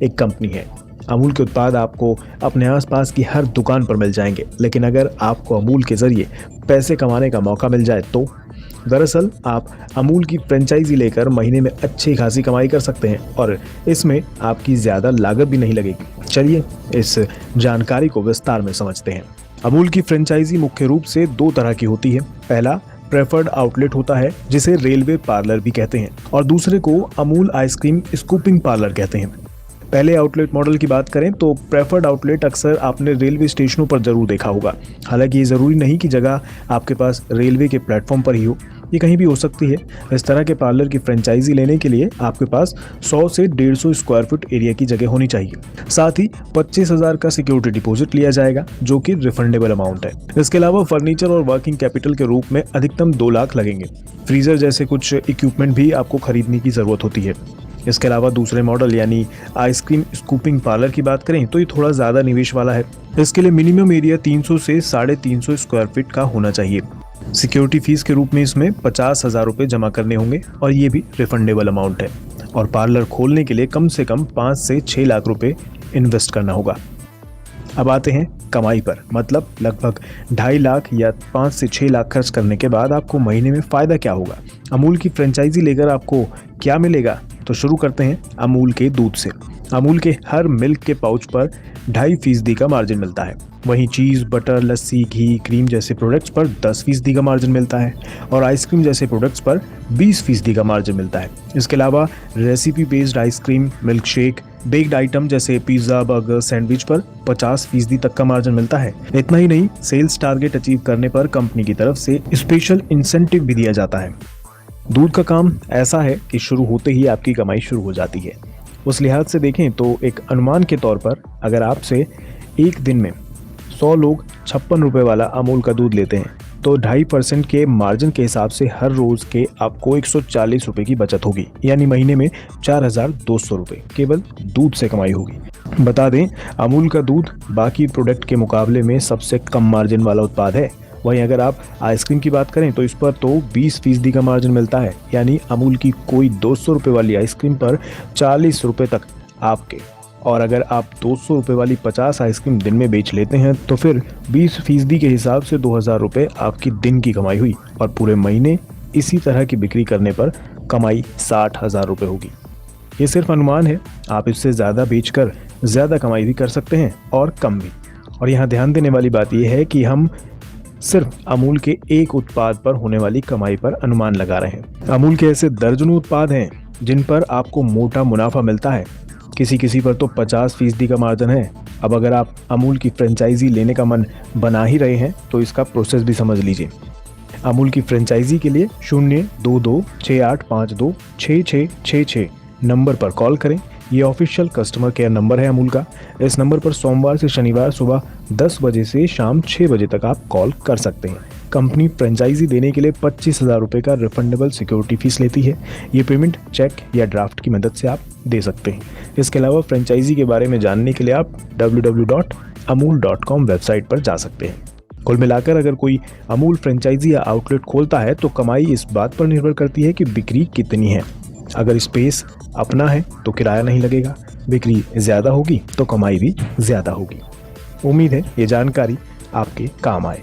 एक कंपनी है। अमूल के उत्पाद आपको अपने आसपास की हर दुकान पर मिल जाएंगे, लेकिन अगर आपको अमूल के जरिए पैसे कमाने का मौका मिल जाए तो दरअसल आप अमूल की फ्रेंचाइजी लेकर महीने में अच्छी खासी कमाई कर सकते हैं और इसमें आपकी ज़्यादा लागत भी नहीं लगेगी। चलिए इस जानकारी को विस्तार में समझते हैं। अमूल की फ्रेंचाइजी मुख्य रूप से दो तरह की होती है। पहला प्रेफर्ड आउटलेट होता है, जिसे रेलवे पार्लर भी कहते हैं, और दूसरे को अमूल आइसक्रीम स्कूपिंग पार्लर कहते हैं। पहले आउटलेट मॉडल की बात करें तो प्रेफर्ड आउटलेट अक्सर आपने रेलवे स्टेशनों पर जरूर देखा होगा। हालांकि ये ज़रूरी नहीं कि जगह आपके पास रेलवे के प्लेटफॉर्म पर ही हो, ये कहीं भी हो सकती है। इस तरह के पार्लर की फ्रेंचाइजी लेने के लिए आपके पास 100 से 150 स्क्वायर फुट एरिया की जगह होनी चाहिए। साथ ही 25,000 का सिक्योरिटी डिपॉजिट लिया जाएगा, जो कि रिफंडेबल अमाउंट है। इसके अलावा फर्नीचर और वर्किंग कैपिटल के रूप में अधिकतम 2 लाख लगेंगे। फ्रीजर जैसे कुछ इक्विपमेंट भी आपको खरीदने की ज़रूरत होती है। इसके अलावा दूसरे मॉडल यानी आइसक्रीम स्कूपिंग पार्लर की बात करें तो ये थोड़ा ज़्यादा निवेश वाला है। इसके लिए मिनिमम एरिया 300 से 350 स्क्वायर फीट का होना चाहिए। सिक्योरिटी फीस के रूप में इसमें 50,000 रुपये जमा करने होंगे और ये भी रिफंडेबल अमाउंट है। और पार्लर खोलने के लिए कम से कम 5 से 6 लाख रुपये इन्वेस्ट करना होगा। अब आते हैं कमाई पर, मतलब लगभग 2.5 लाख या 5 से 6 लाख खर्च करने के बाद आपको महीने में फ़ायदा क्या होगा। अमूल की फ्रेंचाइजी लेकर आपको क्या मिलेगा, तो शुरू करते हैं अमूल के दूध से। अमूल के हर मिल्क के पाउच पर 2.5% का मार्जिन मिलता है। वहीं चीज़, बटर, लस्सी, घी, क्रीम जैसे प्रोडक्ट्स पर 10% का मार्जिन मिलता है और आइसक्रीम जैसे प्रोडक्ट्स पर 20% का मार्जिन मिलता है। इसके अलावा recipe based ice cream, milk shake, baked item जैसे पिज्ज़ा, बर्गर, सैंडविच पर 50% तक का मार्जिन मिलता है। इतना ही नहीं, सेल्स टारगेट अचीव करने पर कंपनी की तरफ से स्पेशल इंसेंटिव भी दिया जाता है। दूध का काम ऐसा है कि शुरू होते ही आपकी कमाई शुरू हो जाती है। उस लिहाज से देखें तो एक अनुमान के तौर पर अगर आपसे एक दिन में 100 लोग 56 रुपये वाला अमूल का दूध लेते हैं तो 2.5% के मार्जिन के हिसाब से हर रोज़ के आपको 140 रुपये की बचत होगी, यानी महीने में 4,200 रुपये केवल दूध से कमाई होगी। बता दें, अमूल का दूध बाकी प्रोडक्ट के मुकाबले में सबसे कम मार्जिन वाला उत्पाद है। वहीं अगर आप आइसक्रीम की बात करें तो इस पर तो 20% का मार्जिन मिलता है, यानी अमूल की कोई 200 रुपये वाली आइसक्रीम पर 40 रुपये तक आपके, और अगर आप 200 रुपये वाली 50 आइसक्रीम दिन में बेच लेते हैं तो फिर 20% के हिसाब से 2,000 रुपये आपकी दिन की कमाई हुई और पूरे महीने इसी तरह की बिक्री करने पर कमाई 60,000 रुपये होगी। ये सिर्फ अनुमान है, आप इससे ज़्यादा बेचकर ज़्यादा कमाई भी कर सकते हैं और कम भी। और यहाँ ध्यान देने वाली बात यह है कि हम सिर्फ अमूल के एक उत्पाद पर होने वाली कमाई पर अनुमान लगा रहे हैं। अमूल के ऐसे दर्जनों उत्पाद हैं जिन पर आपको मोटा मुनाफा मिलता है, किसी पर तो 50% का मार्जिन है। अब अगर आप अमूल की फ्रेंचाइजी लेने का मन बना ही रहे हैं तो इसका प्रोसेस भी समझ लीजिए। अमूल की फ्रेंचाइजी के लिए 02268526666 नंबर पर कॉल करें। ये ऑफिशियल कस्टमर केयर नंबर है अमूल का। इस नंबर पर सोमवार से शनिवार सुबह 10 बजे से शाम 6 बजे तक आप कॉल कर सकते हैं। कंपनी फ्रेंचाइजी देने के लिए 25,000 रुपये का रिफंडेबल सिक्योरिटी फीस लेती है। ये पेमेंट चेक या ड्राफ्ट की मदद से आप दे सकते हैं। इसके अलावा फ्रेंचाइजी के बारे में जानने के लिए आप www.amul.com वेबसाइट पर जा सकते हैं। कुल मिलाकर अगर कोई अमूल फ्रेंचाइजी या आउटलेट खोलता है तो कमाई इस बात पर निर्भर करती है कि बिक्री कितनी है। अगर स्पेस अपना है तो किराया नहीं लगेगा, बिक्री ज़्यादा होगी तो कमाई भी ज़्यादा होगी। उम्मीद है ये जानकारी आपके काम आए।